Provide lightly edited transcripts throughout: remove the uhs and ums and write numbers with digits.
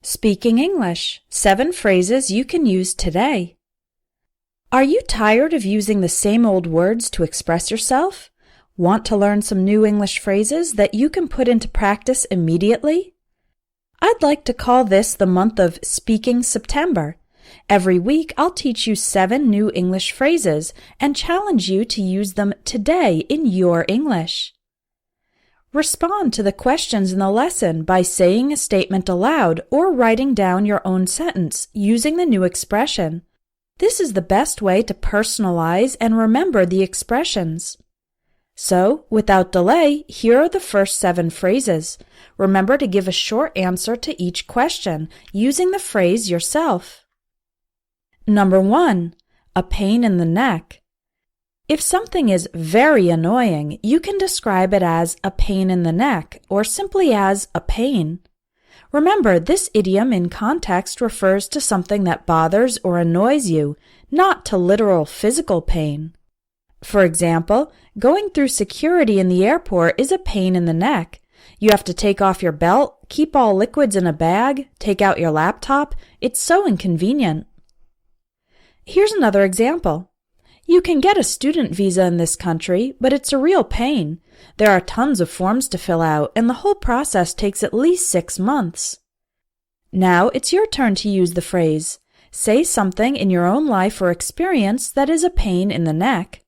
Speaking English, 7 phrases you can use today. Are you tired of using the same old words to express yourself? Want to learn some new English phrases that you can put into practice immediately? I'd like to call this the month of Speaking September. Every week I'll teach you 7 new English phrases and challenge you to use them today in your English. Respond to the questions in the lesson by saying a statement aloud or writing down your own sentence using the new expression. This is the best way to personalize and remember the expressions. So, without delay, here are the first 7 phrases. Remember to give a short answer to each question using the phrase yourself. Number 1. A pain in the neck. If something is very annoying, you can describe it as a pain in the neck or simply as a pain. Remember, this idiom in context refers to something that bothers or annoys you, not to literal physical pain. For example, going through security in the airport is a pain in the neck. You have to take off your belt, keep all liquids in a bag, take out your laptop. It's so inconvenient. Here's another example. You can get a student visa in this country, but it's a real pain. There are tons of forms to fill out, and the whole process takes at least 6 months. Now it's your turn to use the phrase. Say something in your own life or experience that is a pain in the neck.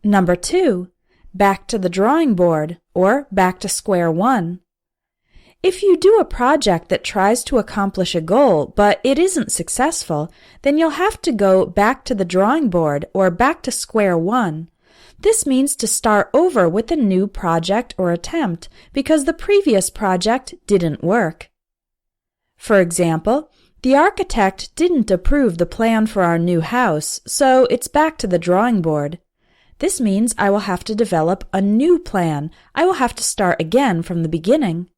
Number 2. Back to the drawing board, or back to square one. If you do a project that tries to accomplish a goal, but it isn't successful, then you'll have to go back to the drawing board or back to square one. This means to start over with a new project or attempt because the previous project didn't work. For example, the architect didn't approve the plan for our new house, so it's back to the drawing board. This means I will have to develop a new plan. I will have to start again from the beginning.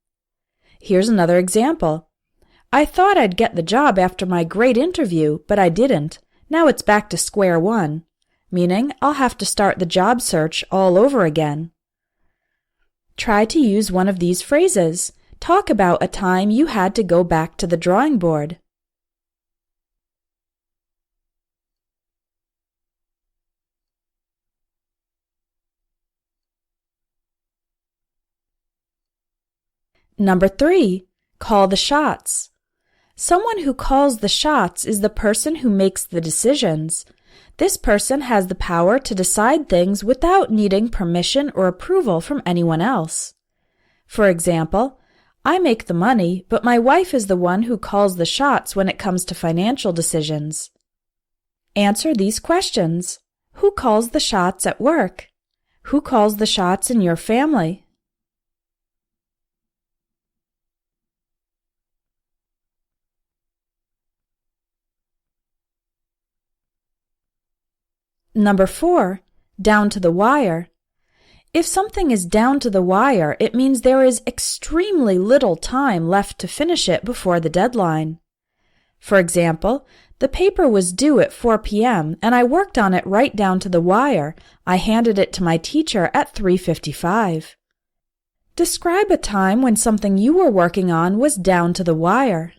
Here's another example. I thought I'd get the job after my great interview, but I didn't. Now it's back to square one, meaning I'll have to start the job search all over again. Try to use one of these phrases. Talk about a time you had to go back to the drawing board. Number 3. Call the shots. Someone who calls the shots is the person who makes the decisions. This person has the power to decide things without needing permission or approval from anyone else. For example, I make the money, but my wife is the one who calls the shots when it comes to financial decisions. Answer these questions. Who calls the shots at work? Who calls the shots in your family? Number 4. Down to the wire. If something is down to the wire, it means there is extremely little time left to finish it before the deadline. For example, the paper was due at 4 p.m. and I worked on it right down to the wire. I handed it to my teacher at 3:55. Describe a time when something you were working on was down to the wire.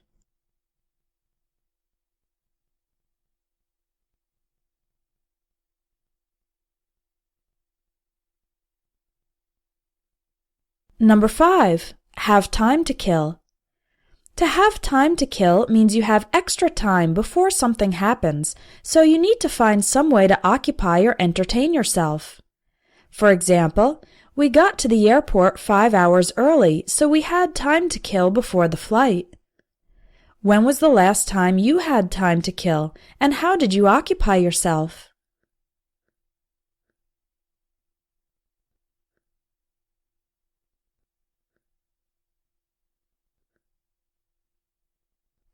Number 5. Have time to kill. To have time to kill means you have extra time before something happens, so you need to find some way to occupy or entertain yourself. For example, we got to the airport 5 hours early, so we had time to kill before the flight. When was the last time you had time to kill, and how did you occupy yourself?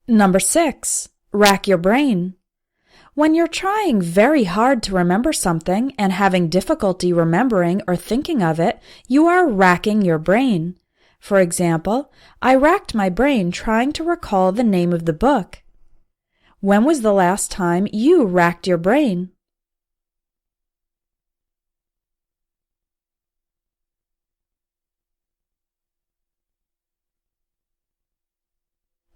Number 6. Rack your brain. When you're trying very hard to remember something and having difficulty remembering or thinking of it, you are racking your brain. For example, I racked my brain trying to recall the name of the book. When was the last time you racked your brain?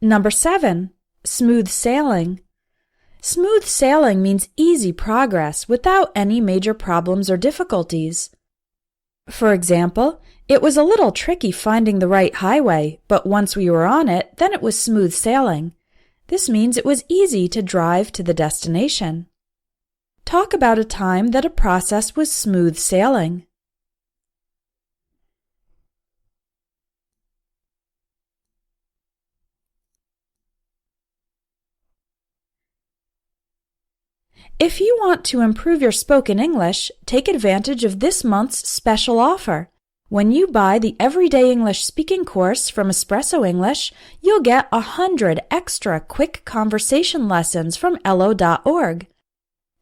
Number 7. Smooth sailing. Smooth sailing means easy progress without any major problems or difficulties. For example, it was a little tricky finding the right highway, but once we were on it, then it was smooth sailing. This means it was easy to drive to the destination. Talk about a time that a process was smooth sailing. If you want to improve your spoken English, take advantage of this month's special offer. When you buy the Everyday English Speaking course from Espresso English, you'll get 100 extra quick conversation lessons from Ello.org.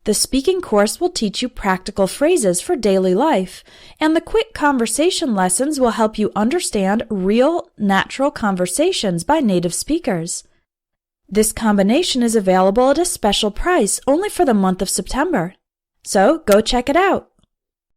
The speaking course will teach you practical phrases for daily life, and the quick conversation lessons will help you understand real, natural conversations by native speakers. This combination is available at a special price only for the month of September. So go check it out.